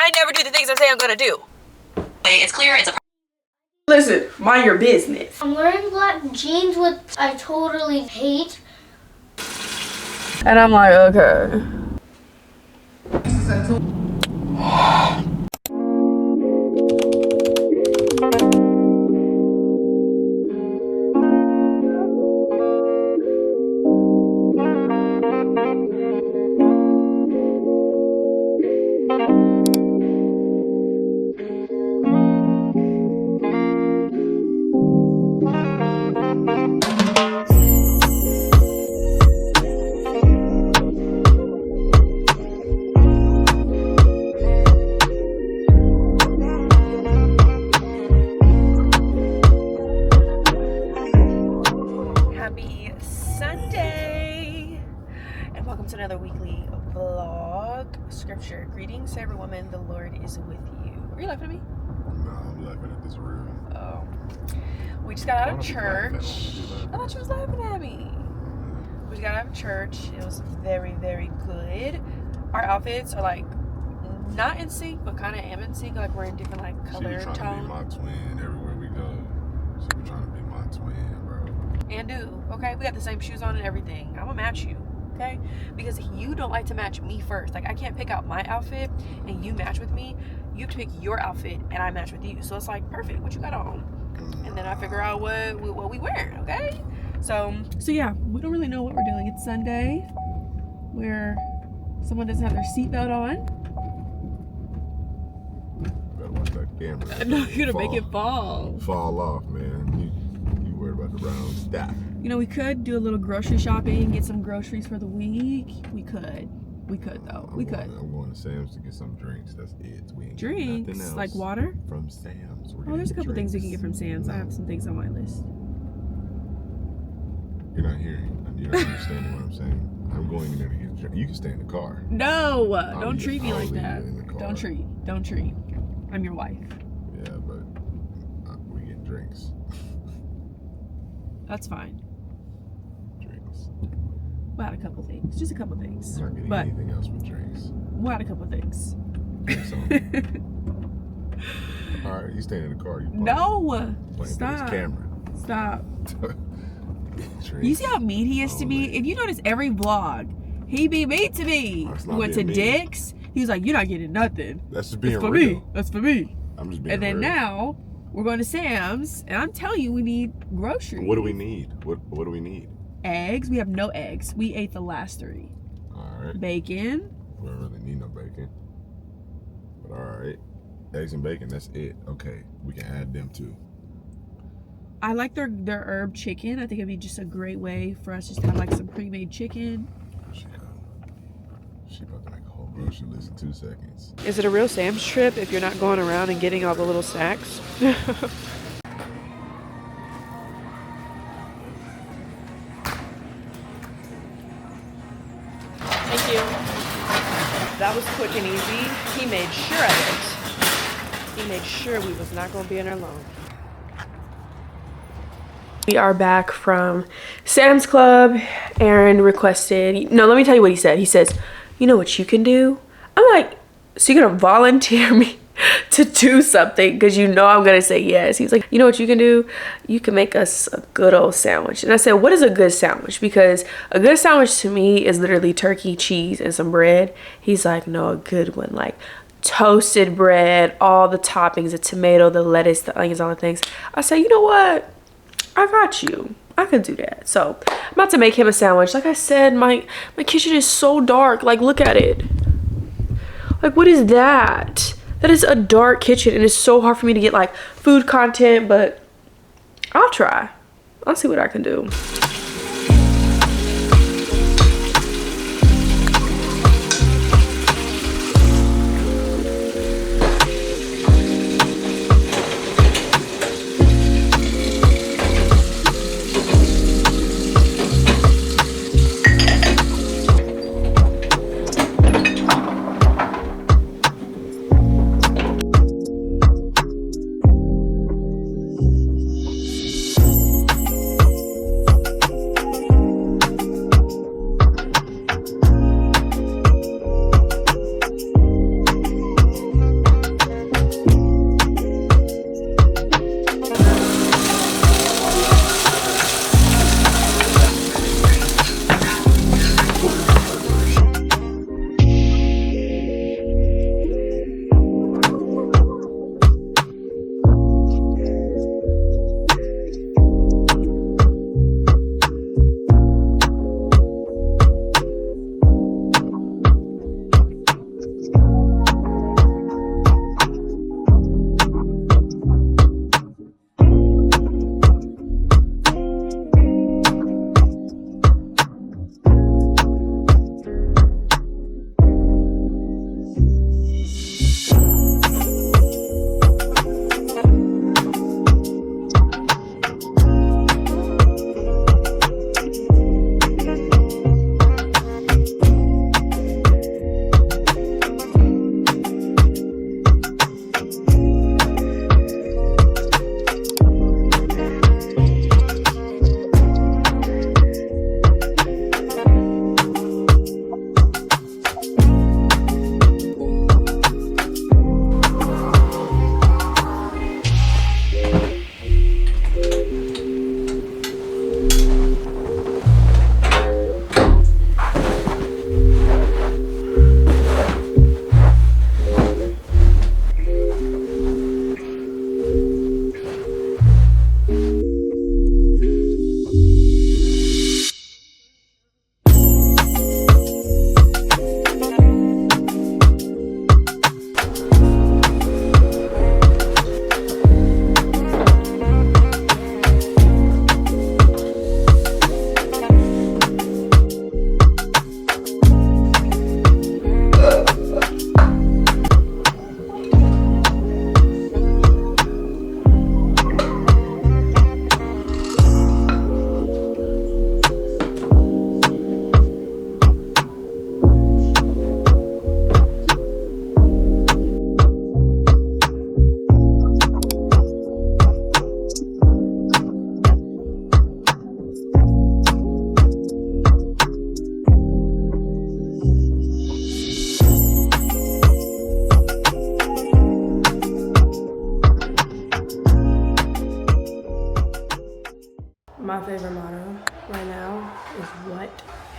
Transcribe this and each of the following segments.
I never do the things I say I'm gonna do. It's clear it's a... Listen, mind your business. I'm wearing black jeans, which I totally hate. And I'm like, okay. Another weekly vlog. Scripture. Greetings to every woman, the Lord is with you. Are you laughing at me? No, I'm laughing at this room. Oh. We just got out of church. I thought you was laughing at me. We just got out of church. It was very, very good. Our outfits are like not in sync, but kind of am in sync. Like we're in different like color tones. She trying to be my twin everywhere we go. She be trying to be my twin, bro. And do. Okay? We got the same shoes on and everything. I'm gonna match you. Okay, because you don't like to match me first. Like I can't pick out my outfit and you match with me. You have to pick your outfit and I match with you. So it's like perfect. What you got on? And then I figure out what we wear. Okay. So yeah, we don't really know what we're doing. It's Sunday, where someone doesn't have their seatbelt on. Better watch that camera. No, you're gonna make it fall. Fall off, man. You worried about the round stack. You know, we could do a little grocery shopping, get some groceries for the week. We could though. We could. I'm going to Sam's to get some drinks. That's it. We ain't drinks? nothing else Like water? From Sam's. Oh, there's a couple things we can get from Sam's. I have some things on my list. You're not hearing. You're not understanding what I'm saying. I'm going in there to get a drink. You can stay in the car. No, don't treat me like that. Don't treat. treat. I'm your wife. Yeah, but we get drinks. That's fine. Drinks. We'll add a couple things. Just a couple things. I'm not getting anything else but drinks. We'll add a couple things. All right, you staying in the car. You no. Stop. Camera. Stop. You see how mean he is to me? If you notice every vlog, he be mean to me. We went to Dick's. He was like, "You're not getting nothing." That's just being for real. Me. That's for me. I'm just being And then real. now we're going to Sam's, and I'm telling you, we need groceries. What do we need? What do we need? Eggs. We have no eggs. We ate the last 3. All right. Bacon. We don't really need no bacon. But all right. Eggs and bacon, that's it. Okay, we can add them too. I like their herb chicken. I think it'd be just a great way for us just to have like some pre-made chicken. She about to make a whole grocery list in 2 seconds. Is it a real Sam's trip if you're not going around and getting all the little snacks? Thank you. That was quick and easy. He made sure of it. He made sure we was not going to be in there long. We are back from Sam's Club. Aaron requested, no, let me tell you what he said. He says, "You know what you can do?" I'm like, "So you're gonna volunteer me to do something because you know I'm gonna say yes?" He's like, "You know what you can do? You can make us a good old sandwich." And I said, "What is a good sandwich?" Because a good sandwich to me is literally turkey, cheese, and some bread. He's like, "No, a good one, like toasted bread, all the toppings, the tomato, the lettuce, the onions, all the things." I said, "You know what? I got you. I can do that." So I'm about to make him a sandwich. Like I said, my kitchen is so dark. Like, look at it. Like, what is that? That is a dark kitchen, and it's so hard for me to get like food content, but I'll try. I'll see what I can do.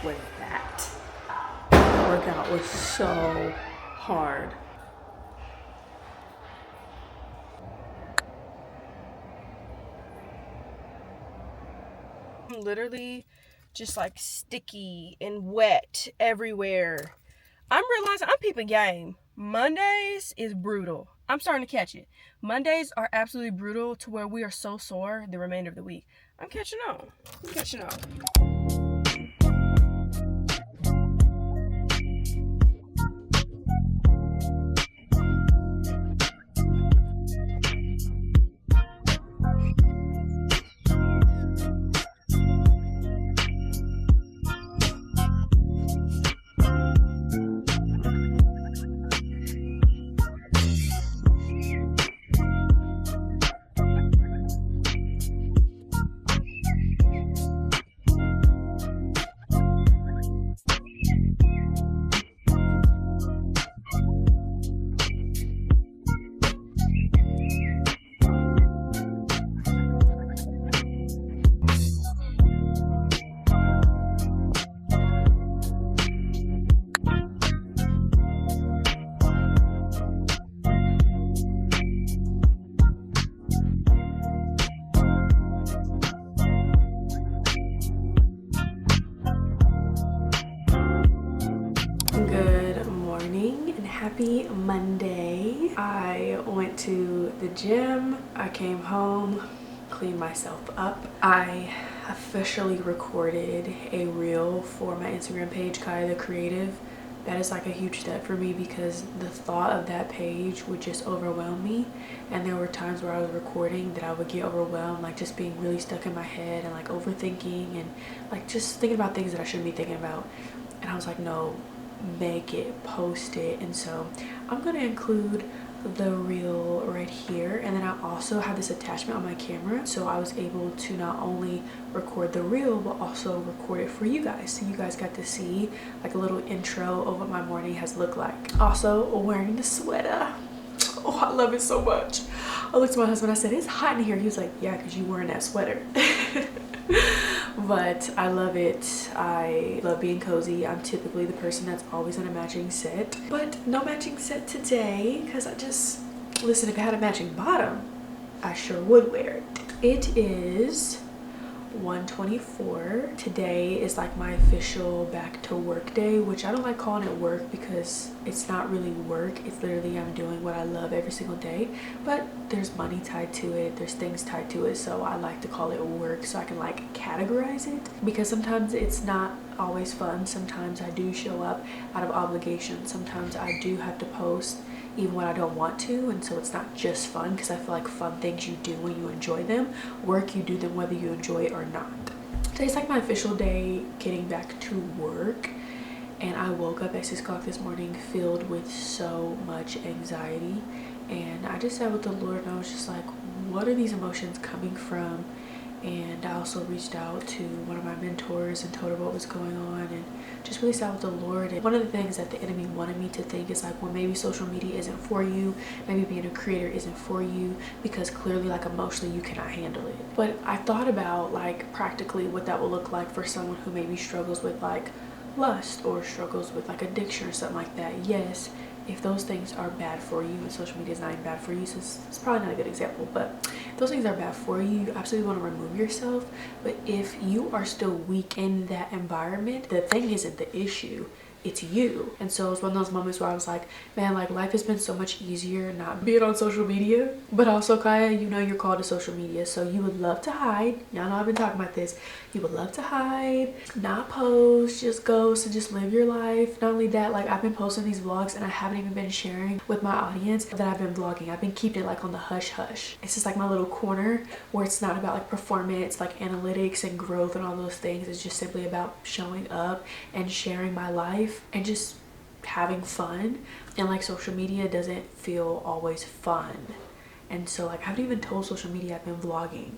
was that. The workout was so hard. I'm literally just like sticky and wet everywhere. I'm realizing I'm peeping game. Mondays is brutal. I'm starting to catch it. Mondays are absolutely brutal to where we are so sore the remainder of the week. I'm catching on. I'm catching on. Good morning and happy Monday. I went to the gym, I came home, cleaned myself up. I officially recorded a reel for my Instagram page, Kyathecreative. That is like a huge step for me because the thought of that page would just overwhelm me, and there were times where I was recording that I would get overwhelmed, like just being really stuck in my head and like overthinking and like just thinking about things that I shouldn't be thinking about. And I was like, no, make it, post it. And so I'm gonna include the reel right here, and then I also have this attachment on my camera, so I was able to not only record the reel but also record it for you guys, so you guys got to see like a little intro of what my morning has looked like. Also wearing the sweater. Oh, I love it so much. I looked at my husband, I said, it's hot in here. He was like, yeah, because you wearing that sweater. But I love it. I love being cozy. I'm typically the person that's always in a matching set, but no matching set today because listen, if I had a matching bottom, I sure would wear it. It is 1:24. Today is like my official back to work day, which I don't like calling it work because it's not really work. It's literally I'm doing what I love every single day, but there's money tied to it, there's things tied to it, so I like to call it work so I can like categorize it, because sometimes it's not always fun. Sometimes I do show up out of obligation. Sometimes I do have to post even when I don't want to, and so it's not just fun, because I feel like fun things you do when you enjoy them, work you do them whether you enjoy it or not. Today's like my official day getting back to work, and I woke up at 6 o'clock this morning filled with so much anxiety, and I just sat with the Lord and I was just like, what are these emotions coming from? And I also reached out to one of my mentors and told her what was going on, and just really sat with the Lord. And one of the things that the enemy wanted me to think is like, well, maybe social media isn't for you, maybe being a creator isn't for you, because clearly like emotionally you cannot handle it. But I thought about like practically what that would look like for someone who maybe struggles with like lust or struggles with like addiction or something like that. Yes, if those things are bad for you, and social media is not even bad for you, so it's probably not a good example, but if those things are bad for you, you absolutely want to remove yourself. But if you are still weak in that environment, the thing isn't the issue, it's you. And so it's one of those moments where I was like, man, like life has been so much easier not being on social media. But also, Kaya, you know you're called to social media, so you would love to hide. Y'all know I've been talking about this. You would love to hide, not post, just ghost and just live your life. Not only that, like I've been posting these vlogs and I haven't even been sharing with my audience that I've been vlogging. I've been keeping it like on the hush hush. It's just like my little corner where it's not about like performance, like analytics and growth and all those things. It's just simply about showing up and sharing my life and just having fun. And like social media doesn't feel always fun, and so like I haven't even told social media I've been vlogging.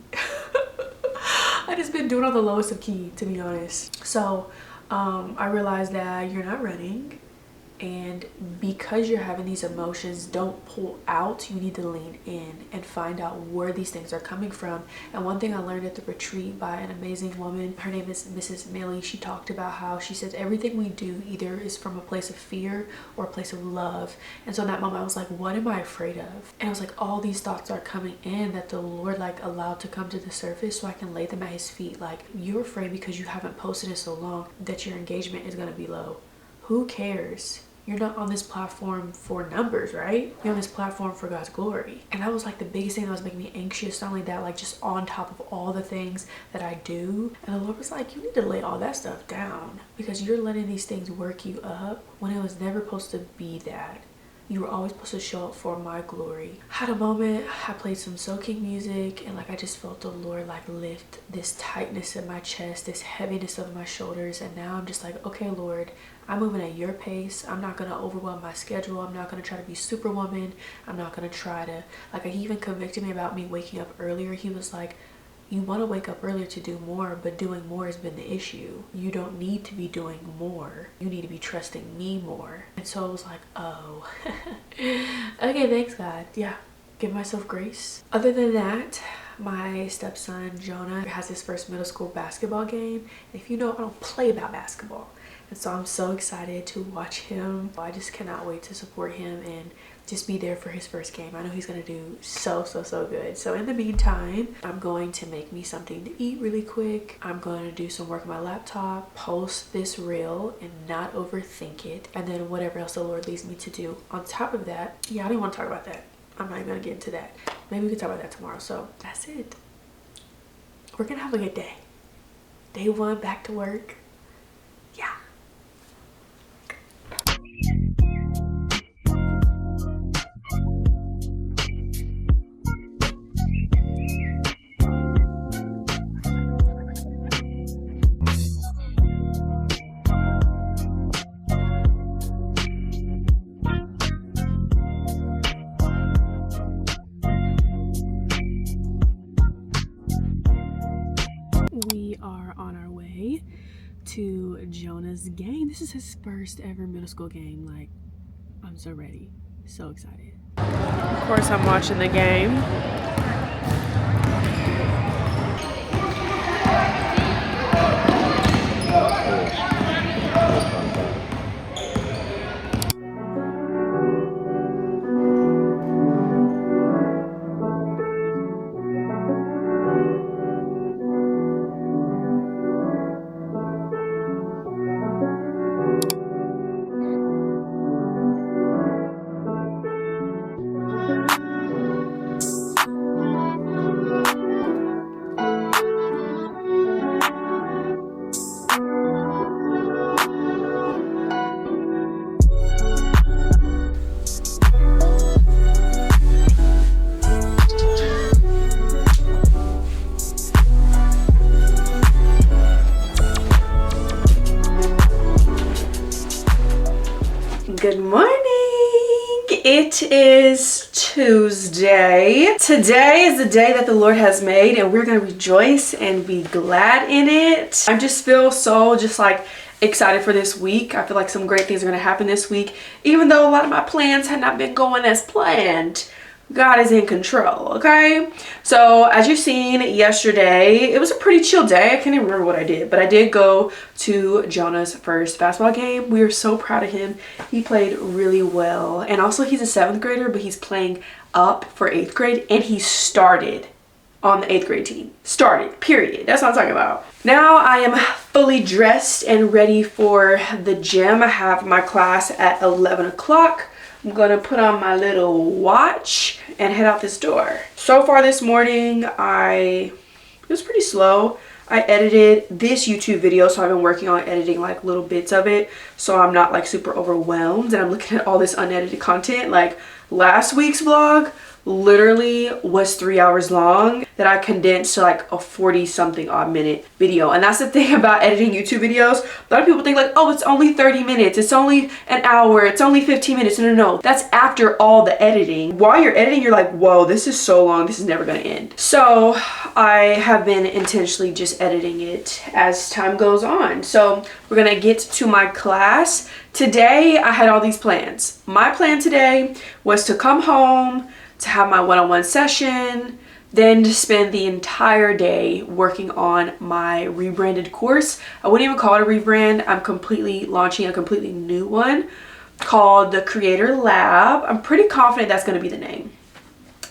I just been doing on the lowest of key, to be honest. So I realized that you're not running And because you're having these emotions, don't pull out. You need to lean in and find out where these things are coming from. And one thing I learned at the retreat by an amazing woman, her name is Mrs. Millie, she talked about how she says everything we do either is from a place of fear or a place of love. And so in that moment I was like, what am I afraid of? And I was like, all these thoughts are coming in that the Lord like allowed to come to the surface so I can lay them at his feet. Like, you're afraid because you haven't posted in so long that your engagement is going to be low. Who cares? You're not on this platform for numbers, right? You're on this platform for God's glory. And that was like the biggest thing that was making me anxious. Not only that, like just on top of all the things that I do. And the Lord was like, you need to lay all that stuff down because you're letting these things work you up when it was never supposed to be that. You were always supposed to show up for my glory. Had a moment, I played some soaking music, and like I just felt the Lord like lift this tightness in my chest, this heaviness over my shoulders. And now I'm just like, okay, Lord, I'm moving at your pace. I'm not gonna overwhelm my schedule. I'm not gonna try to be superwoman. I'm not gonna try to, like, he even convicted me about me waking up earlier. He was like, you want to wake up earlier to do more, but doing more has been the issue. You don't need to be doing more. You need to be trusting me more. And so I was like, oh, okay, thanks God. Yeah, give myself grace. Other than that, my stepson Jonah has his first middle school basketball game. And if you know, I don't play about basketball. And so I'm so excited to watch him. I just cannot wait to support him and just be there for his first game. I know he's gonna do so good. So in the meantime, I'm going to make me something to eat really quick. I'm going to do some work on my laptop, post this reel and not overthink it, and then whatever else the Lord leads me to do. On top of that, yeah, I didn't want to talk about that. I'm not even gonna get into that. Maybe we can talk about that tomorrow. So that's it. We're gonna have a good day. Day one, back to work. Yeah. We are on our way to Jonah's game. This is his first ever middle school game. Like, I'm so ready, so excited. Of course, I'm watching the game. Good morning. It is Tuesday. Today is the day that the Lord has made, and we're going to rejoice and be glad in it. I just feel so excited for this week. I feel like some great things are going to happen this week, even though a lot of my plans had not been going as planned. God is in control, okay? So as you've seen yesterday, it was a pretty chill day. I can't even remember what I did, but I did go to Jonah's first basketball game. We are so proud of him. He played really well. And also he's a 7th grader, but he's playing up for 8th grade, and he started on the 8th grade team. Started, period. That's what I'm talking about. Now I am fully dressed and ready for the gym. I have my class at 11 o'clock. I'm gonna put on my little watch and head out this door. So far this morning, it was pretty slow. I edited this YouTube video, so I've been working on editing like little bits of it, so I'm not like super overwhelmed. And I'm looking at all this unedited content. Like last week's vlog literally was 3 hours long that I condensed to like a 40 something odd minute video. And that's the thing about editing YouTube videos. A lot of people think like, oh, it's only 30 minutes, it's only an hour, it's only 15 minutes. No, that's after all the editing. While you're editing, you're like, whoa, this is so long, this is never gonna end. So I have been intentionally just editing it as time goes on. So we're gonna get to my class. Today I had all these plans. My plan today was to come home, to have my one-on-one session, then to spend the entire day working on my rebranded course. I wouldn't even call it a rebrand. I'm completely launching a completely new one called the Creator Lab. I'm pretty confident that's going to be the name.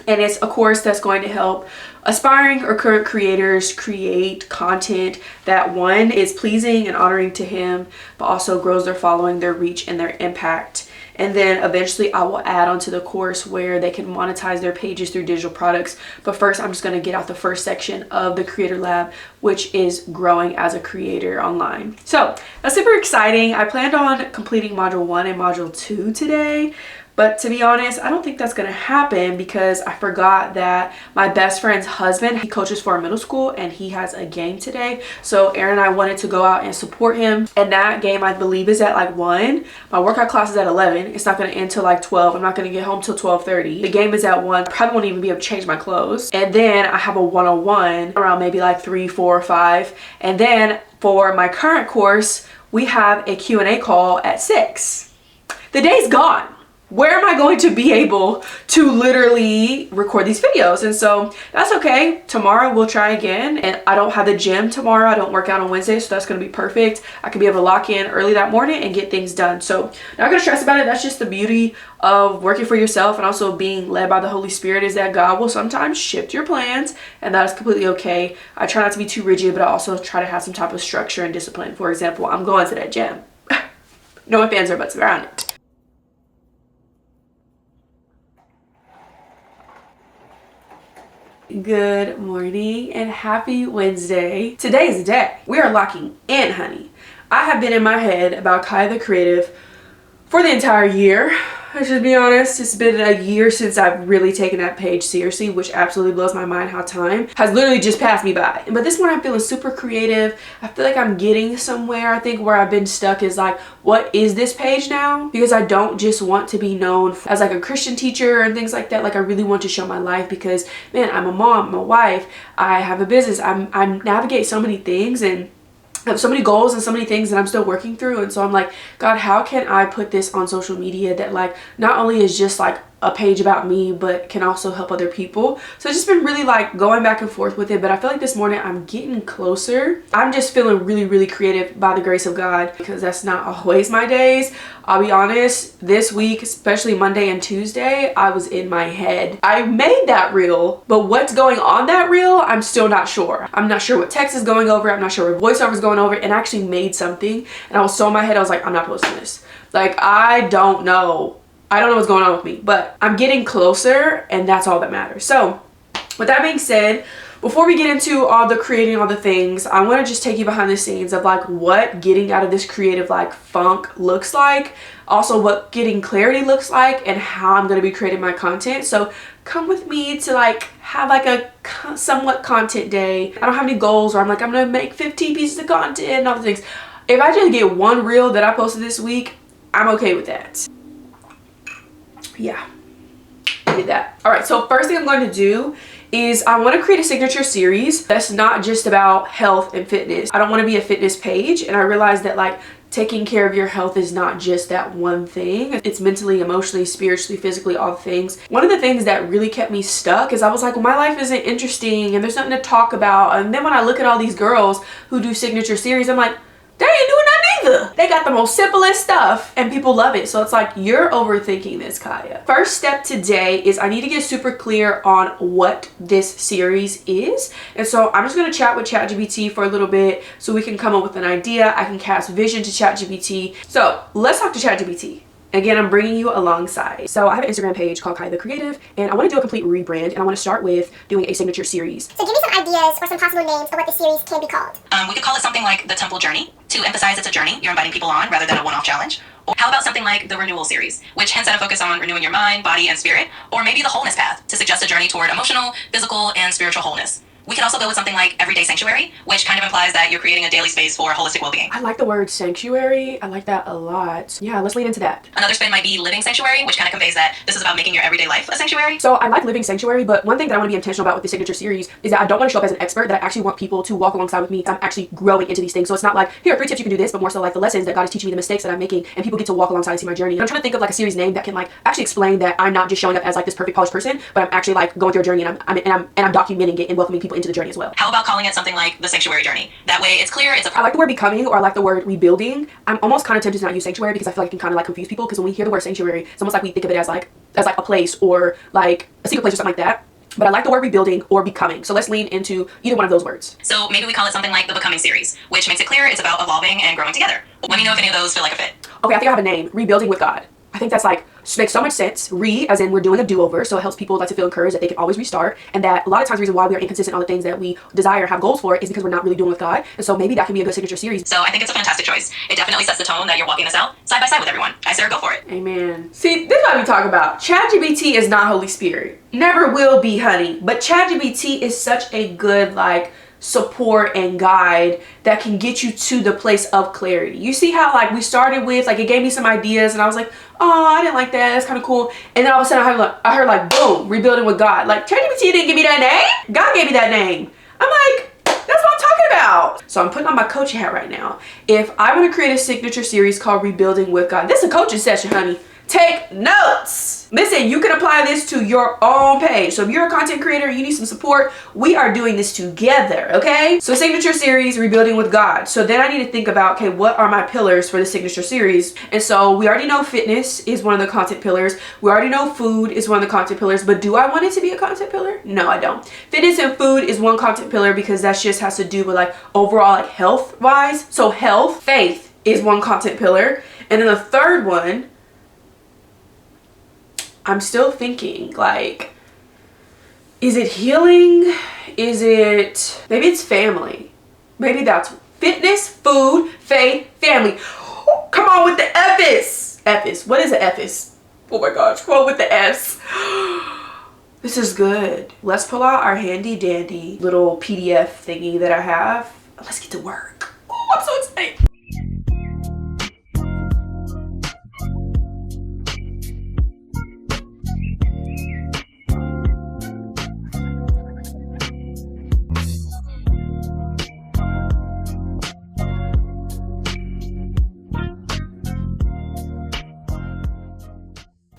And it's a course that's going to help aspiring or current creators create content that, one, is pleasing and honoring to him, but also grows their following, their reach, and their impact. And then eventually I will add onto the course where they can monetize their pages through digital products. But first, I'm just going to get out the first section of the Creator Lab, which is growing as a creator online. So that's super exciting. I planned on completing module 1 and module 2 today. But to be honest, I don't think that's going to happen because I forgot that my best friend's husband, he coaches for a middle school and he has a game today. So Aaron and I wanted to go out and support him. And that game, I believe, is at like 1. My workout class is at 11. It's not going to end till like 12. I'm not going to get home till 12:30. The game is at 1. I probably won't even be able to change my clothes. And then I have a one-on-one around maybe like 3, 4, 5. And then for my current course, we have a Q&A call at 6. The day's gone. Where am I going to be able to literally record these videos? And so that's okay. Tomorrow we'll try again. And I don't have the gym tomorrow. I don't work out on Wednesday, so that's going to be perfect. I can be able to lock in early that morning and get things done. So not going to stress about it. That's just the beauty of working for yourself and also being led by the Holy Spirit, is that God will sometimes shift your plans, and that is completely okay. I try not to be too rigid, but I also try to have some type of structure and discipline. For example, I'm going to that gym. No ifs, ands, or buts around it. Good morning and happy Wednesday. Today is the day. We are locking in, honey. I have been in my head about Kaya the Creative for the entire year. I should be honest, it's been a year since I've really taken that page seriously, which absolutely blows my mind how time has literally just passed me by. But this morning I'm feeling super creative. I feel like I'm getting somewhere. I think where I've been stuck is like, what is this page now? Because I don't just want to be known as like a Christian teacher and things like that. Like I really want to show my life because, man, I'm a mom, I'm a wife, I have a business, I navigate so many things, and I have so many goals and so many things that I'm still working through. And so I'm like, God, how can I put this on social media that like not only is just like a page about me, but can also help other people? So I've just been really like going back and forth with it. But I feel like this morning I'm getting closer. I'm just feeling really, really creative by the grace of God, because that's not always my days. I'll be honest, this week, especially Monday and Tuesday, I was in my head. I made that reel, but what's going on that reel, I'm still not sure. I'm not sure what text is going over. I'm not sure what voiceover is going over. And I actually made something and I was so in my head, I was like, I'm not posting this. Like, I don't know what's going on with me, but I'm getting closer, and that's all that matters. So with that being said, before we get into all the creating all the things, I want to just take you behind the scenes of like what getting out of this creative like funk looks like, also what getting clarity looks like, and how I'm going to be creating my content. So come with me to like have like a somewhat content day. I don't have any goals where I'm like, I'm going to make 15 pieces of content and all the things. If I just get one reel that I posted this week, I'm okay with that. Yeah, I did that. All right, so first thing I'm going to do is I want to create a signature series that's not just about health and fitness. I don't want to be a fitness page, and I realized that like taking care of your health is not just that one thing. It's mentally, emotionally, spiritually, physically, all the things. One of the things that really kept me stuck is I was like, well, my life isn't interesting and there's nothing to talk about. And then when I look at all these girls who do signature series, I'm like, they ain't doing that neither. They got the most simplest stuff and people love it. So it's like, you're overthinking this, Kaya. First step today is I need to get super clear on what this series is. And so I'm just going to chat with ChatGPT for a little bit so we can come up with an idea. I can cast vision to ChatGPT. So let's talk to ChatGPT. Again, I'm bringing you alongside. So I have an Instagram page called kyathecreative, and I want to do a complete rebrand, and I want to start with doing a signature series. So give me some ideas or some possible names of what the series can be called. We could call it something like the Temple Journey, to emphasize it's a journey you're inviting people on rather than a one-off challenge. How about something like the Renewal Series, which hints at a focus on renewing your mind, body, and spirit, or maybe the Wholeness Path, to suggest suggest a journey toward emotional, physical, and spiritual wholeness. We could also go with something like everyday sanctuary, which kind of implies that you're creating a daily space for holistic well-being. I like the word sanctuary. I like that a lot. Yeah, let's lean into that. Another spin might be living sanctuary, which kind of conveys that this is about making your everyday life a sanctuary. So I like living sanctuary, but one thing that I want to be intentional about with the signature series is that I don't want to show up as an expert, that I actually want people to walk alongside with me. I'm actually growing into these things. So it's not like, here are 3 tips you can do this, but more so like the lessons that God is teaching me, the mistakes that I'm making, and people get to walk alongside and see my journey. And I'm trying to think of like a series name that can like actually explain that I'm not just showing up as like this perfect polished person, but I'm actually like going through a journey, and I'm documenting it and welcoming people into the journey as well. How about calling it something like the sanctuary journey? That way it's clear, it's a I like the word becoming, or I like the word rebuilding. I'm almost kind of tempted to not use sanctuary because I feel like it can kind of like confuse people, because when we hear the word sanctuary, it's almost like we think of it as like a place or like a secret place or something like that. But I like the word rebuilding or becoming. So let's lean into either one of those words. So maybe we call it something like the becoming series, which makes it clear it's about evolving and growing together. Let me know if any of those feel like a fit. Okay, I think I have a name. Rebuilding with God. I think that's like, makes so much sense. As in we're doing a do-over, so it helps people like to feel encouraged that they can always restart, and that a lot of times the reason why we are inconsistent on the things that we desire, have goals for, is because we're not really doing with God. And so maybe that can be a good signature series. So I think it's a fantastic choice. It definitely sets the tone that you're walking this out side by side with everyone. I say go for it. Amen. See, this is what we talk about. ChatGPT is not Holy Spirit. Never will be, honey. But ChatGPT is such a good like support and guide that can get you to the place of clarity. You see how like we started with like, it gave me some ideas and I was like, oh, I didn't like that, that's kind of cool. And then all of a sudden I heard like boom, rebuilding with God. Like ChatGPT didn't give me that name, God gave me that name. I'm like, that's what I'm talking about. So I'm putting on my coaching hat right now. If I want to create a signature series called Rebuilding with God, this is a coaching session, honey. Take notes. Listen, you can apply this to your own page. So if you're a content creator, you need some support, we are doing this together, okay? So signature series, Rebuilding with God. So then I need to think about, okay, what are my pillars for the signature series? And so we already know fitness is one of the content pillars. We already know food is one of the content pillars, but do I want it to be a content pillar? No, I don't. Fitness and food is one content pillar because that just has to do with like overall like health wise. So health, faith is one content pillar. And then the third one, I'm still thinking like, is it healing? Is it, maybe it's family. Maybe that's fitness, food, faith, family. Oh, come on with the F's. F's, what is an F's? Oh my gosh, come on with the F's. This is good. Let's pull out our handy dandy little PDF thingy that I have. Let's get to work. Oh, I'm so excited.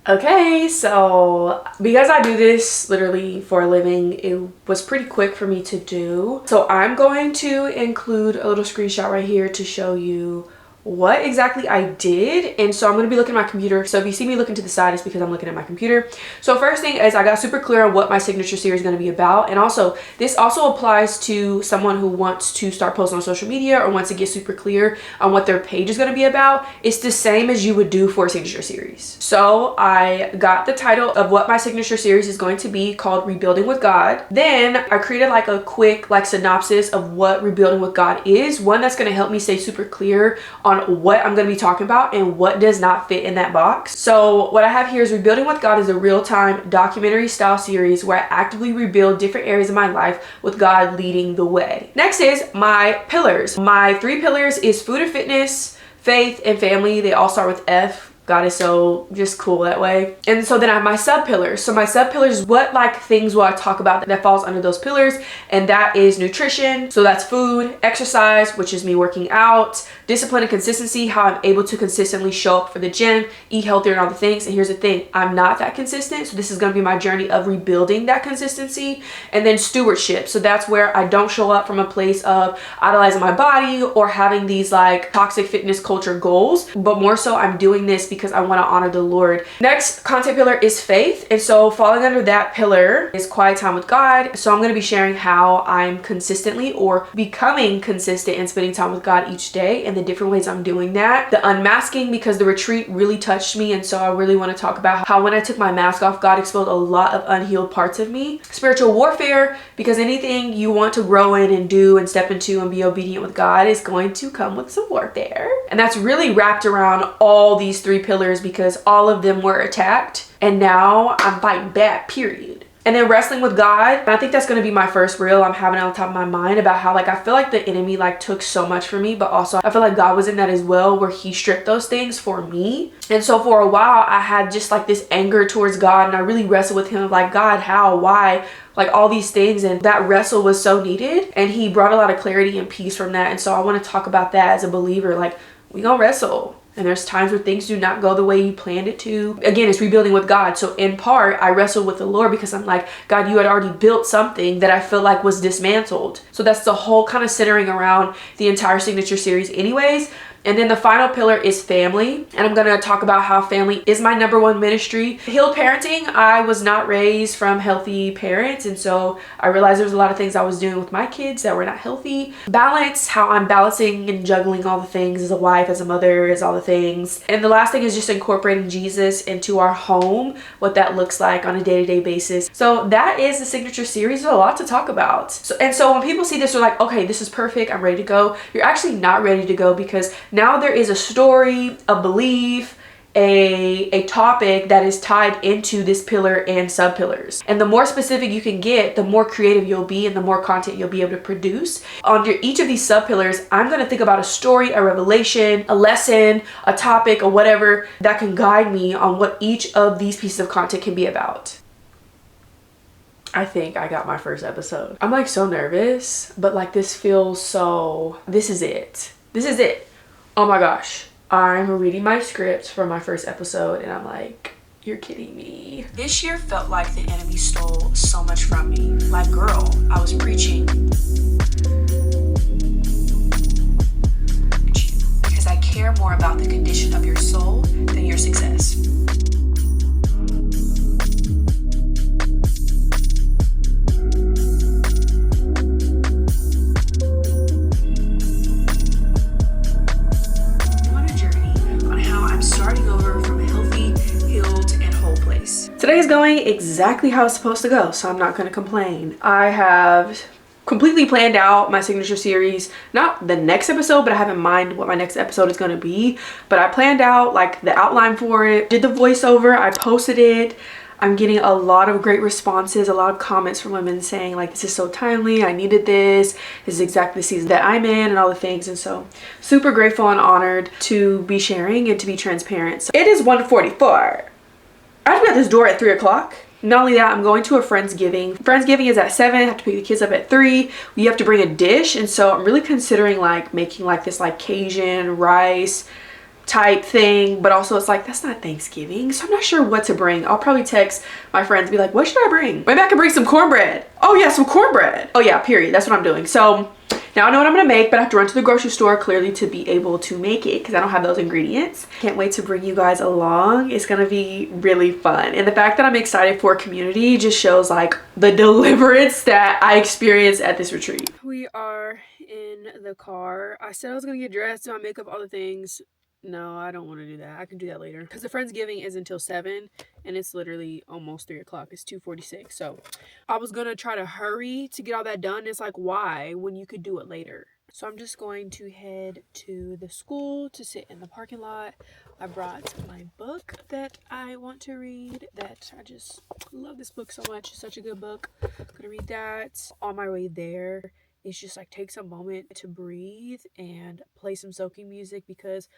Okay, so because I do this literally for a living, it was pretty quick for me to do. So I'm going to include a little screenshot right here to show you what exactly I did. And so I'm going to be looking at my computer. So if you see me looking to the side, it's because I'm looking at my computer. So first thing is I got super clear on what my signature series is going to be about. And also this also applies to someone who wants to start posting on social media or wants to get super clear on what their page is going to be about. It's the same as you would do for a signature series. So I got the title of what my signature series is going to be, called Rebuilding with God. Then I created like a quick like synopsis of what Rebuilding with God is. One that's going to help me stay super clear on what I'm going to be talking about and what does not fit in that box. So what I have here is Rebuilding with God is a real-time documentary style series where I actively rebuild different areas of my life with God leading the way. Next is my pillars. My 3 pillars is food and fitness, faith, and family. They all start with F. God is so just cool that way. And so then I have my sub pillars. So my sub pillars is what like things will I talk about that falls under those pillars, and that is nutrition. So that's food, exercise, which is me working out, discipline and consistency, how I'm able to consistently show up for the gym, eat healthier and all the things. And here's the thing, I'm not that consistent. So this is going to be my journey of rebuilding that consistency. And then stewardship. So that's where I don't show up from a place of idolizing my body or having these like toxic fitness culture goals, but more so I'm doing this because I want to honor the Lord. Next content pillar is faith. And so falling under that pillar is quiet time with God. So I'm going to be sharing how I'm consistently or becoming consistent in spending time with God each day and the different ways I'm doing that. The unmasking, because the retreat really touched me. And so I really want to talk about how when I took my mask off, God exposed a lot of unhealed parts of me. Spiritual warfare, because anything you want to grow in and do and step into and be obedient with God is going to come with some warfare. And that's really wrapped around all these 3 pillars because all of them were attacked and now I'm fighting back, period. And then wrestling with God. And I think that's going to be my first reel I'm having on top of my mind about how like I feel like the enemy like took so much from me, but also I feel like God was in that as well, where he stripped those things for me. And so for a while I had just like this anger towards God, and I really wrestled with him like, God, how, why, like all these things. And that wrestle was so needed, and he brought a lot of clarity and peace from that. And so I want to talk about that as a believer. Like, we gonna wrestle, and there's times where things do not go the way you planned it to. Again, it's rebuilding with God. So in part, I wrestled with the Lord because I'm like, God, you had already built something that I feel like was dismantled. So that's the whole kind of centering around the entire signature series anyways. And then the final pillar is family. And I'm going to talk about how family is my number one ministry. Healed parenting. I was not raised from healthy parents. And so I realized there's a lot of things I was doing with my kids that were not healthy. Balance, how I'm balancing and juggling all the things as a wife, as a mother, as all the things. And the last thing is just incorporating Jesus into our home, what that looks like on a day-to-day basis. So that is the signature series. There's a lot to talk about. So when people see this, they're like, okay, this is perfect. I'm ready to go. You're actually not ready to go, because now there is a story, a belief, a topic that is tied into this pillar and sub pillars. And the more specific you can get, the more creative you'll be and the more content you'll be able to produce. Under each of these sub pillars, I'm going to think about a story, a revelation, a lesson, a topic, or whatever that can guide me on what each of these pieces of content can be about. I think I got my first episode. I'm like so nervous, but like this feels so, this is it. This is it. Oh my gosh. I'm reading my script for my first episode and I'm like, you're kidding me. This year felt like the enemy stole so much from me. Like, girl, I was preaching. Because I care more about the condition of your soul than your success. Today is going exactly how it's supposed to go, so I'm not going to complain. I have completely planned out my signature series, not the next episode, but I have in mind what my next episode is going to be. But I planned out like the outline for it, did the voiceover, I posted it. I'm getting a lot of great responses, a lot of comments from women saying like, this is so timely, I needed this is exactly the season that I'm in, and all the things. And so super grateful and honored to be sharing and to be transparent. So it is 1:44. I have to be at this door at 3 o'clock. Not only that, I'm going to a Friendsgiving. Friendsgiving is at 7. I have to pick the kids up at 3. You have to bring a dish. And so I'm really considering like making like this like Cajun rice type thing. But also it's like, that's not Thanksgiving. So I'm not sure what to bring. I'll probably text my friends and be like, what should I bring? Maybe I can bring some cornbread. Oh yeah, some cornbread. Oh yeah, period. That's what I'm doing. So now I know what I'm gonna make, but I have to run to the grocery store clearly to be able to make it because I don't have those ingredients. Can't wait to bring you guys along. It's gonna be really fun. And the fact that I'm excited for community just shows like the deliverance that I experienced at this retreat. We are in the car. I said I was gonna get dressed, do my makeup, all the things. No, I don't want to do that. I can do that later because the Friendsgiving is until 7 and it's literally almost 3 o'clock. It's 2:46. So I was going to try to hurry to get all that done. It's like, why when you could do it later? So I'm just going to head to the school to sit in the parking lot. I brought my book that I want to read, that I just love this book so much. It's such a good book. I'm going to read that. On my way there, it's just like takes a moment to breathe and play some soaking music because,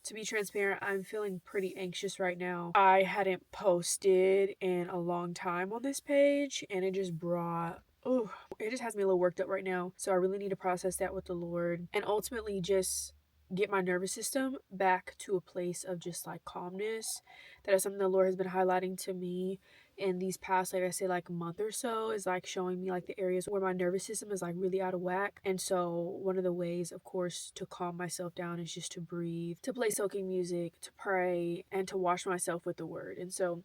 to be transparent, I'm feeling pretty anxious right now. I hadn't posted in a long time on this page and it just has me a little worked up right now. So I really need to process that with the Lord and ultimately just get my nervous system back to a place of just like calmness. That is something the Lord has been highlighting to me in these past, like I say, like month or so, is like showing me like the areas where my nervous system is like really out of whack. And so one of the ways, of course, to calm myself down is just to breathe, to play soaking music, to pray, and to wash myself with the word. And so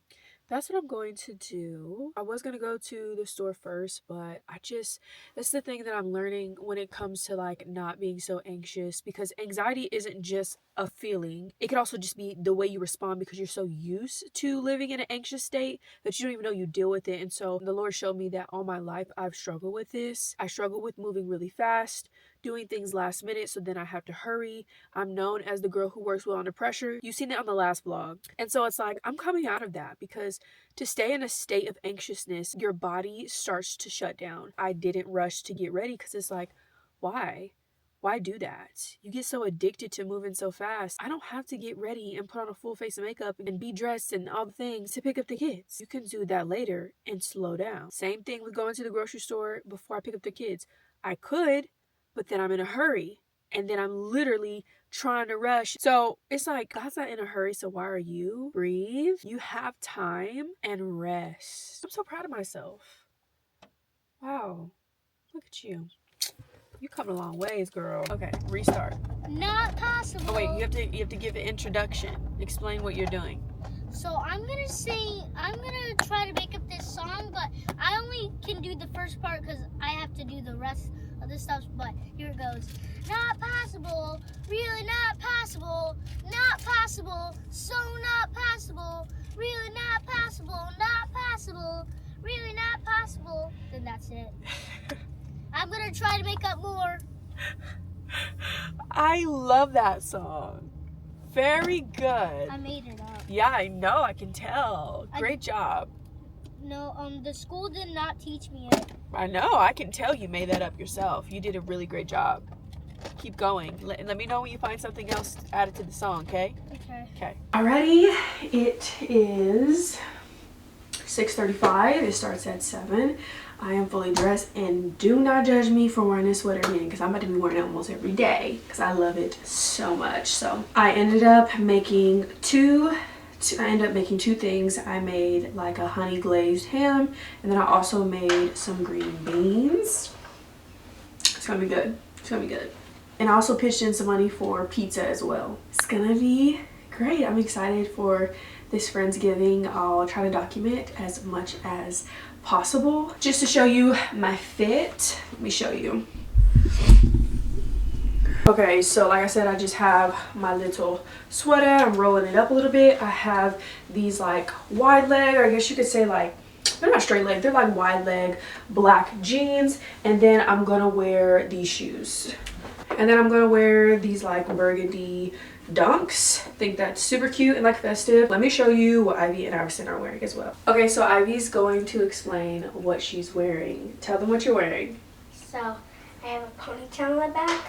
that's what I'm going to do. I was going to go to the store first, but that's the thing that I'm learning when it comes to like not being so anxious, because anxiety isn't just a feeling. It could also just be the way you respond because you're so used to living in an anxious state that you don't even know you deal with it. And so the Lord showed me that all my life I've struggled with this. I struggle with moving really fast, doing things last minute, so then I have to hurry. I'm known as the girl who works well under pressure. You've seen it on the last vlog. And so it's like, I'm coming out of that because to stay in a state of anxiousness, your body starts to shut down. I didn't rush to get ready because it's like, why? Why do that? You get so addicted to moving so fast. I don't have to get ready and put on a full face of makeup and be dressed and all the things to pick up the kids. You can do that later and slow down. Same thing with going to the grocery store before I pick up the kids. I could, but then I'm in a hurry. And then I'm literally trying to rush. So it's like, God's not in a hurry, so why are you? Breathe. You have time and rest. I'm so proud of myself. Wow. Look at you. You coming a long ways, girl. Okay, restart. Not possible. Oh wait, you have to give an introduction. Explain what you're doing. So I'm gonna try to make up this song, but I only can do the first part because I have to do the rest of the stuff. But here it goes. Not possible, really not possible, not possible, so not possible, really not possible, not possible, really not possible. Then that's it. I'm gonna try to make up more. I love that song. Very good. I made it up. Yeah, I know. I can tell. Great job. No, the school did not teach me it. I know. I can tell you made that up yourself. You did a really great job. Keep going. Let me know when you find something else added to the song, okay? Okay. Alrighty. It is 6:35. It starts at 7. I am fully dressed, and do not judge me for wearing this sweater again because I'm about to be wearing it almost every day because I love it so much. So I ended up making two things. I made like a honey glazed ham, and then I also made some green beans. It's gonna be good. It's gonna be good. And I also pitched in some money for pizza as well. It's gonna be great. I'm excited for this Friendsgiving. I'll try to document as much as possible just to show you my fit. Let me show you. Okay, so like I said, I just have my little sweater. I'm rolling it up a little bit. I have these like wide leg, or I guess you could say like, they're not straight leg, they're like wide leg black jeans. And then I'm gonna wear these shoes. And then I'm gonna wear these like burgundy dunks. I think that's super cute and like festive. Let me show you what Ivy and Iverson are wearing as well. Okay, so Ivy's going to explain what she's wearing. Tell them what you're wearing. So, I have a ponytail on my back,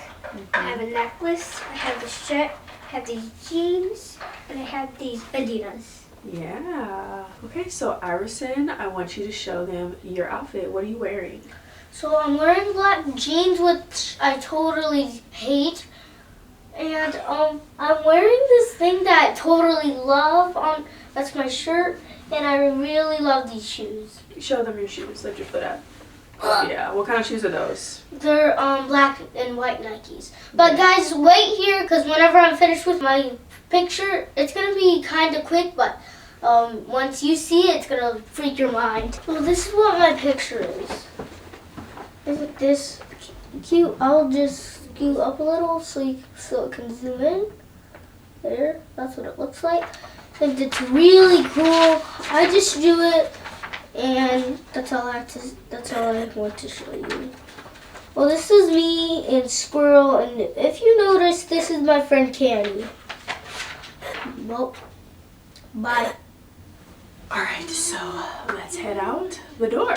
I have a necklace, I have the shirt, I have these jeans, and I have these Adidas. Yeah. Okay, so Iverson, I want you to show them your outfit. What are you wearing? So I'm wearing black jeans, which I totally hate. And I'm wearing this thing that I totally love. That's my shirt, and I really love these shoes. Show them your shoes. Lift your foot up. Yeah, what kind of shoes are those? They're black and white Nikes. But guys, wait here, because whenever I'm finished with my picture, it's gonna be kind of quick. But once you see it, it's gonna freak your mind. Well, this is what my picture is. Isn't this cute? I'll just scoot up a little so it can zoom in. There, that's what it looks like. I think it's really cool. I just do it, and that's all I want to show you. Well, this is me and Squirrel, and if you notice, this is my friend Candy. Well, bye. All right, so let's head out the door.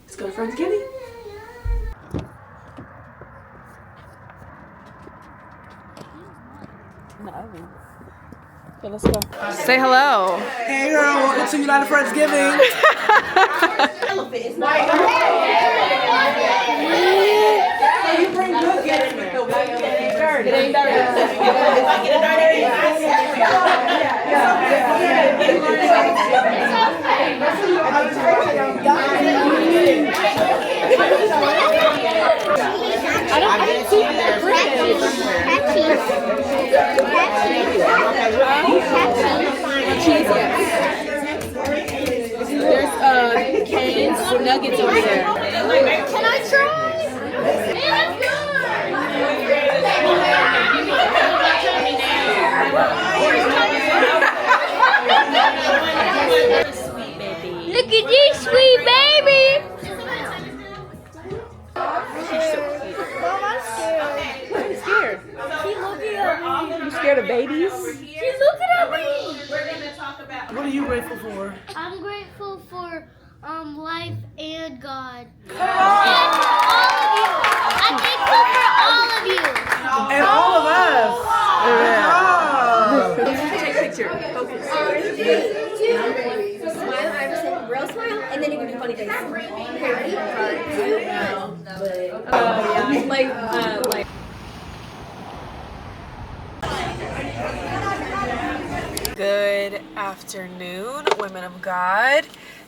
Let's go to Friendsgiving. Okay, let's go. Say hello. Hey girl, welcome to United Friendsgiving. There's Cane's nuggets over there. Can I try? Yeah, that's good. at this sweet baby. Mom, I'm scared. Why are you scared? She's looking at me. You scared of babies? She's looking at me. What are you grateful for? I'm grateful for life and God. Come on! I'm thankful for all of you. And all of us. Take a picture. Focus. 3, 2, smile, Iverson, real smile, and then you can do funny face. Okay, ready? 5, 2, 1. Good afternoon, women of God.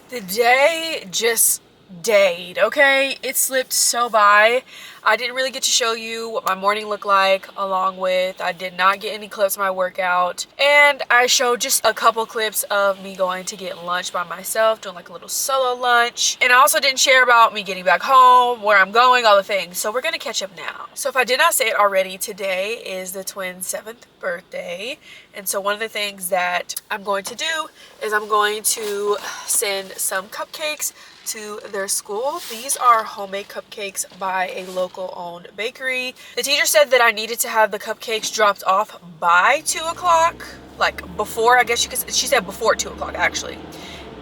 The day just dayed, okay? It slipped so by. I didn't really get to show you what my morning looked like, along with I did not get any clips of my workout, and I showed just a couple clips of me going to get lunch by myself, doing like a little solo lunch, and I also didn't share about me getting back home, where I'm going, all the things. So we're gonna catch up now. So if I did not say it already, today is the twins' 7th birthday, and so one of the things that I'm going to do is I'm going to send some cupcakes to their school. These are homemade cupcakes by a local owned bakery. The teacher said that I needed to have the cupcakes dropped off by 2 o'clock, like before, I guess you could, she said before 2 o'clock actually.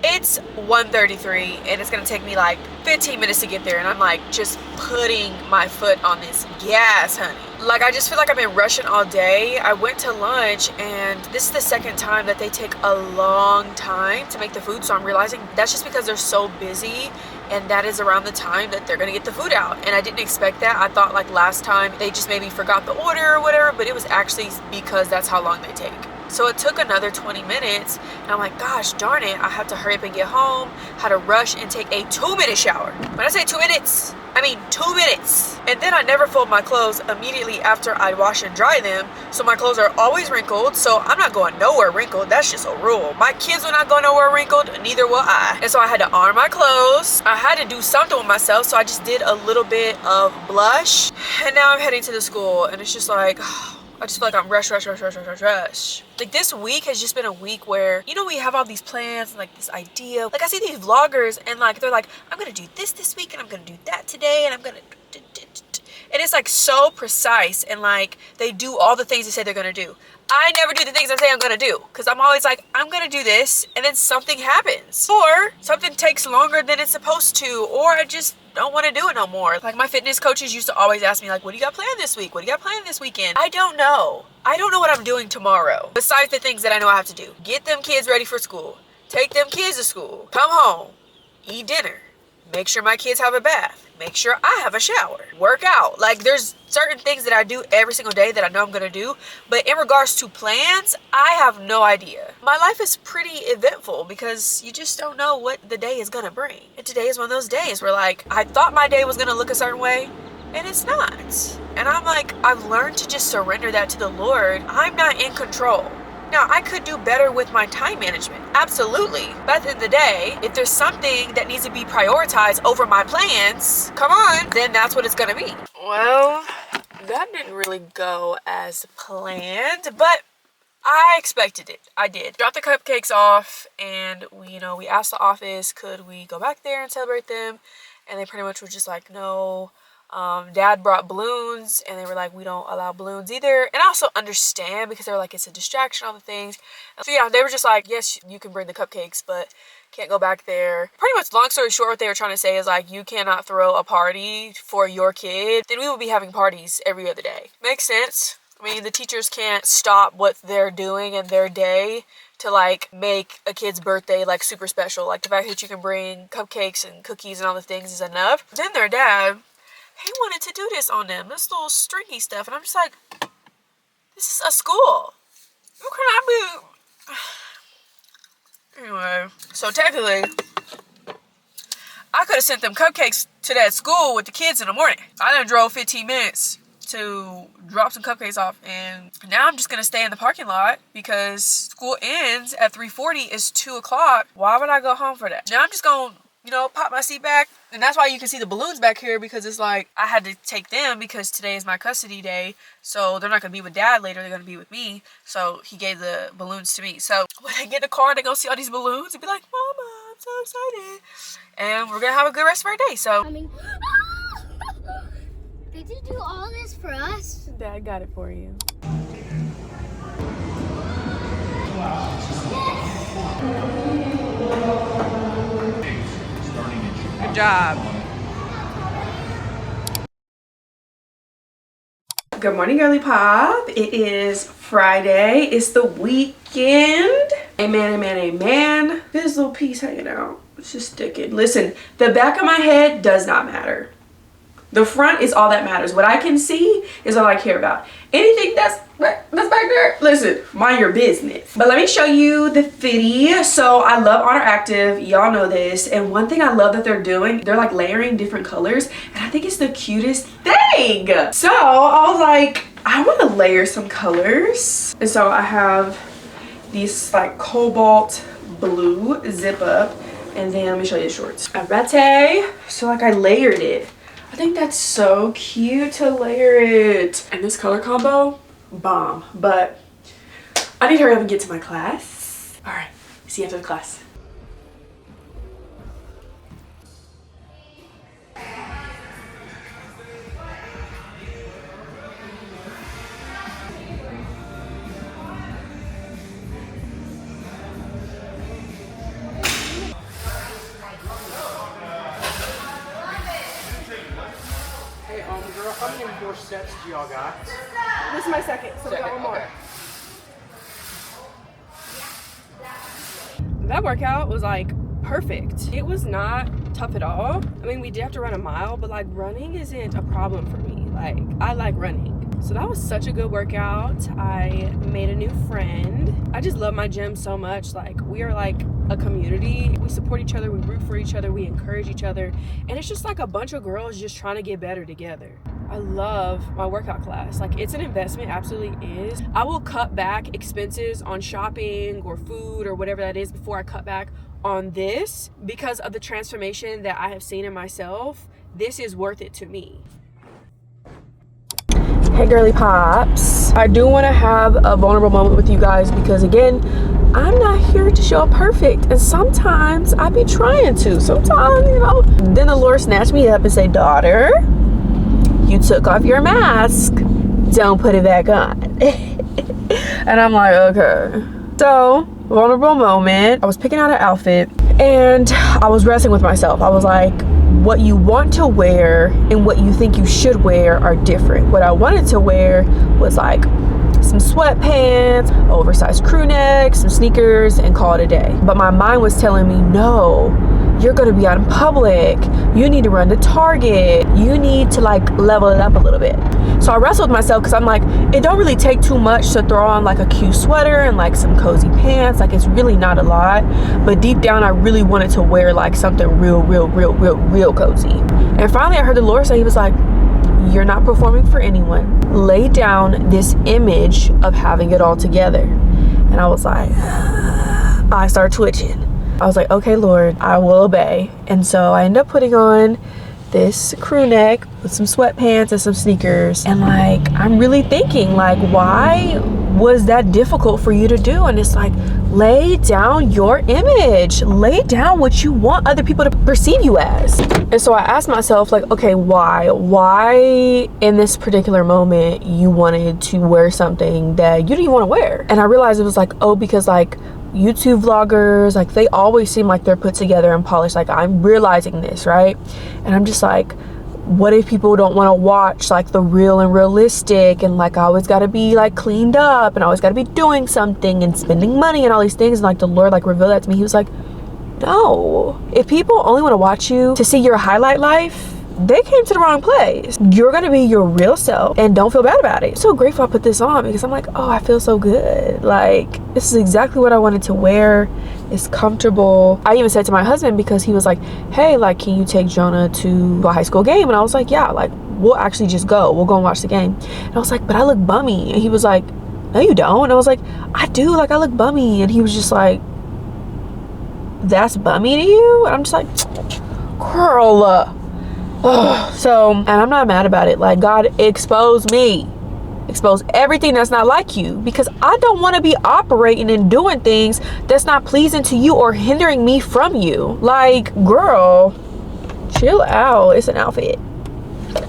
It's 1:33 and it's gonna take me like 15 minutes to get there, and I'm like just putting my foot on this gas, honey. Like, I just feel like I've been rushing all day. I went to lunch and this is the second time that they take a long time to make the food, so I'm realizing that's just because they're so busy, and that is around the time that they're gonna get the food out. And I didn't expect that. I thought like last time they just maybe forgot the order or whatever, but it was actually because that's how long they take. So it took another 20 minutes, and I'm like, gosh darn it, I have to hurry up and get home, had to rush and take a 2-minute shower. When I say 2 minutes, I mean 2 minutes. And then I never fold my clothes immediately after I wash and dry them, so my clothes are always wrinkled, so I'm not going nowhere wrinkled. That's just a rule. My kids will not go nowhere wrinkled, neither will I. And so I had to iron my clothes. I had to do something with myself, so I just did a little bit of blush, and now I'm heading to the school, and it's just like, I just feel like I'm rush. Like, this week has just been a week where, you know, we have all these plans and like this idea. Like, I see these vloggers and like they're like, I'm gonna do this week, and I'm gonna do that today, and I'm gonna and it's like so precise, and like they do all the things they say they're gonna do. I never do the things I say I'm gonna do, because I'm always like, I'm gonna do this, and then something happens, or something takes longer than it's supposed to, or I just don't want to do it no more. Like, my fitness coaches used to always ask me like, what do you got planned this week? What do you got planned this weekend? I don't know. I don't know what I'm doing tomorrow, besides the things that I know I have to do. Get them kids ready for school, take them kids to school, come home, eat dinner, make sure my kids have a bath, make sure I have a shower, work out. Like, there's certain things that I do every single day that I know I'm gonna do, but in regards to plans, I have no idea. My life is pretty eventful because you just don't know what the day is gonna bring. And today is one of those days where, like, I thought my day was gonna look a certain way, and it's not. And I'm like, I've learned to just surrender that to the Lord. I'm not in control. Now, I could do better with my time management, absolutely. But at the end of the day, if there's something that needs to be prioritized over my plans, come on, then that's what it's gonna be. Well, that didn't really go as planned, but I expected it. I did. Dropped the cupcakes off, and we asked the office, could we go back there and celebrate them? And they pretty much were just like, no. Dad brought balloons, and they were like, we don't allow balloons either. And I also understand, because they were like, it's a distraction, all the things. So yeah, they were just like, yes, you can bring the cupcakes, but can't go back there. Pretty much, long story short, what they were trying to say is like, you cannot throw a party for your kid, then we will be having parties every other day. Makes sense. I mean, the teachers can't stop what they're doing in their day to like make a kid's birthday like super special. Like, the fact that you can bring cupcakes and cookies and all the things is enough. Then their dad, he wanted to do this on them, this little stringy stuff, and I'm just like, this is a school. You cannot be. Anyway, so technically, I could have sent them cupcakes to that school with the kids in the morning. I done drove 15 minutes to drop some cupcakes off, and now I'm just gonna stay in the parking lot because school ends at 3:40. It's 2 o'clock. Why would I go home for that? Now I'm just gonna, pop my seat back. And that's why you can see the balloons back here, because it's like, I had to take them because today is my custody day. So they're not going to be with Dad later. They're going to be with me. So he gave the balloons to me. So when I get in the car, they're going to see all these balloons and be like, Mama, I'm so excited. And we're gonna have a good rest of our day, so. Did you do all this for us? Dad got it for you. Good job. Good morning, girly pop. It is Friday. It's the weekend. Amen, amen, amen. This little piece hanging out. It's just sticking. Listen, the back of my head does not matter. The front is all that matters. What I can see is all I care about. Anything that's back there, listen, mind your business. But let me show you the fitty. So I love Honor Active. Y'all know this. And one thing I love that they're doing, they're like layering different colors. And I think it's the cutest thing. So I was like, I want to layer some colors. And so I have these like cobalt blue zip up. And then let me show you the shorts. Arete. So like I layered it. I think that's so cute to layer it. And this color combo, bomb. But I need to hurry up and get to my class. All right, see you after the class. Girl, how many more sets do y'all got? This is my second, so we got one more. Okay. That workout was like perfect. It was not tough at all. I mean, we did have to run a mile, but like running isn't a problem for me. Like, I like running. So that was such a good workout. I made a new friend. I just love my gym so much. Like, we are like a community. We support each other, we root for each other, we encourage each other. And it's just like a bunch of girls just trying to get better together. I love my workout class. Like, it's an investment, absolutely is. I will cut back expenses on shopping or food or whatever that is before I cut back on this because of the transformation that I have seen in myself. This is worth it to me. Hey girly pops, I do want to have a vulnerable moment with you guys because again, I'm not here to show up perfect, and sometimes I be trying to. Sometimes, you know, then the Lord snatched me up and say, daughter, you took off your mask, don't put it back on. And I'm like, okay. So, vulnerable moment, I was picking out an outfit and I was wrestling with myself. I was like, what you want to wear and what you think you should wear are different. What I wanted to wear was like some sweatpants, oversized crew neck, some sneakers, and call it a day. But my mind was telling me, no, you're gonna be out in public. You need to run to Target. You need to like level it up a little bit. So I wrestled with myself because I'm like, it don't really take too much to throw on like a cute sweater and like some cozy pants. Like, it's really not a lot. But deep down, I really wanted to wear like something real cozy. And finally, I heard the Lord say, he was like, you're not performing for anyone. Lay down this image of having it all together. And I was like, I started twitching. I was like, okay, Lord, I will obey. And so I ended up putting on this crew neck with some sweatpants and some sneakers. And like, I'm really thinking like, why was that difficult for you to do? And it's like, lay down your image, lay down what you want other people to perceive you as. And so I asked myself like, okay, why in this particular moment you wanted to wear something that you didn't even want to wear? And I realized it was like, oh, because like YouTube vloggers, like they always seem like they're put together and polished. Like, I'm realizing this, right? And I'm just like, what if people don't want to watch like the real and realistic, and like I always got to be like cleaned up and I always got to be doing something and spending money and all these things? And like the Lord like revealed that to me. He was like, no, if people only want to watch you to see your highlight life, they came to the wrong place. You're gonna be your real self and don't feel bad about it. I'm so grateful I put this on because I'm like, oh, I feel so good. Like, this is exactly what I wanted to wear. It's comfortable. I even said to my husband, because he was like, hey, like, can you take Jonah to a high school game? And I was like, yeah, like, we'll actually just go. We'll go and watch the game. And I was like, but I look bummy. And he was like, no, you don't. And I was like, I do. Like, I look bummy. And he was just like, that's bummy to you? And I'm just like, girl. So, and I'm not mad about it. Like, God exposed me. Expose everything that's not like you, because I don't want to be operating and doing things that's not pleasing to you or hindering me from you. Like, girl, chill out. It's an outfit.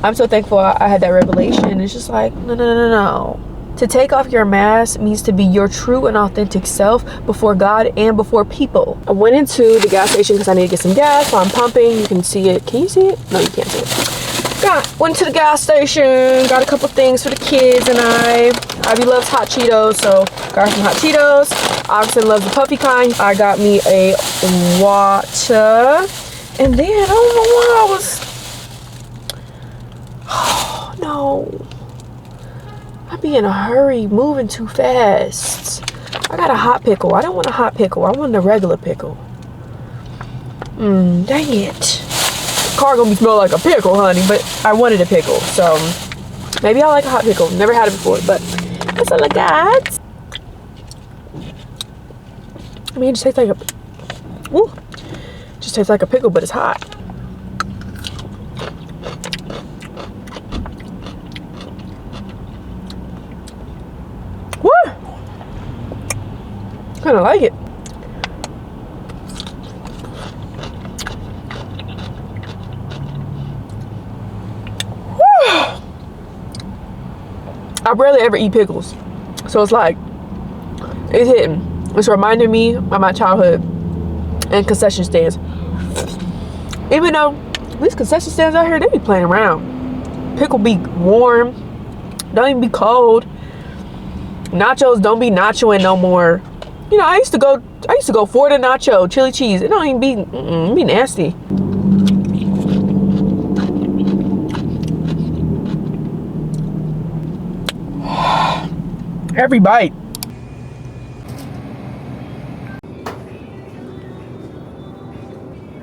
I'm so thankful I had that revelation. It's just like, no. To take off your mask means to be your true and authentic self before God and before people. I went into the gas station because I need to get some gas. So I'm pumping. You can see it. Can you see it? No, you can't see it. Went to the gas station. Got a couple things for the kids and I. Ivy loves hot Cheetos, so got her some hot Cheetos. Austin loves the puffy kind. I got me a water. And then, I don't know why I was... Oh, no. I be in a hurry, moving too fast. I got a hot pickle. I don't want a hot pickle. I want a regular pickle. Dang it. Car gonna be smell like a pickle, honey, but I wanted a pickle, so maybe I like a hot pickle. Never had it before, but that's all I got. I mean, it just tastes like a... Woo. Just tastes like a pickle, but it's hot. Woo! Kind of like it. Woo! I rarely ever eat pickles, so it's like, it's hitting. It's reminding me of my childhood and concession stands. Even though these concession stands out here, they be playing around. Pickle be warm, don't even be cold. Nachos don't be nachoing no more. You know, I used to go for the nacho, chili cheese. It don't even be, it be nasty. Every bite.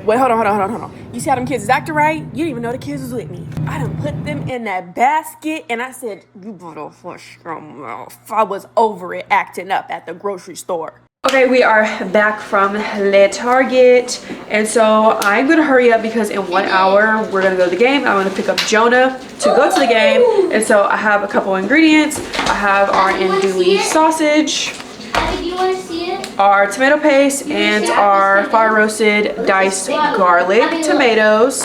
Wait, hold on. You see how them kids is acting right? You didn't even know the kids was with me. I done put them in that basket and I said, you better hush your mouth. I was over it acting up at the grocery store. Okay, we are back from Le Target. And so I'm gonna hurry up because in 1 hour, we're gonna go to the game. I'm gonna pick up Jonah to go to the game. And so I have a couple ingredients. I have our andouille sausage, Do you want to see it? our tomato paste, and our fire roasted diced garlic, tomatoes,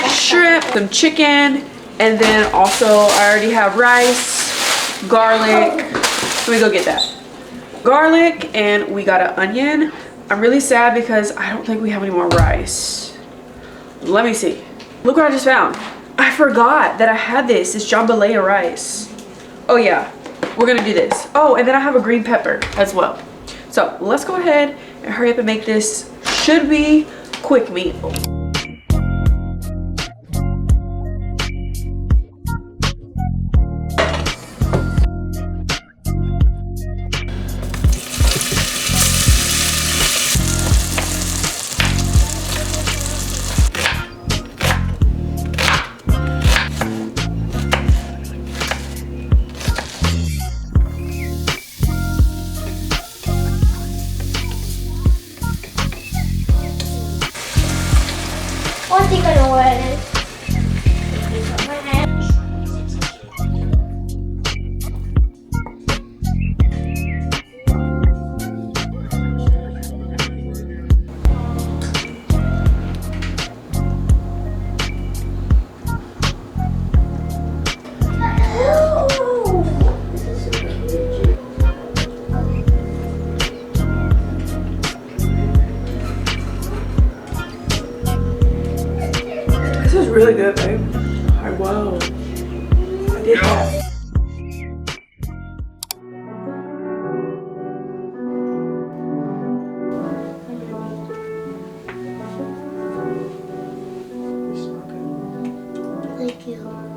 shrimp, some chicken, and then also I already have rice, garlic. Let me go get that. Garlic, and we got an onion. I'm really sad because I don't think we have any more rice. Let me see. Look what I just found. I forgot that I had this. It's jambalaya rice. Oh yeah, we're gonna do this. Oh, and then I have a green pepper as well. So let's go ahead and hurry up and make this should be quick meal. I think I know what it is. This is really good, babe. Wow. I did that. Thank you.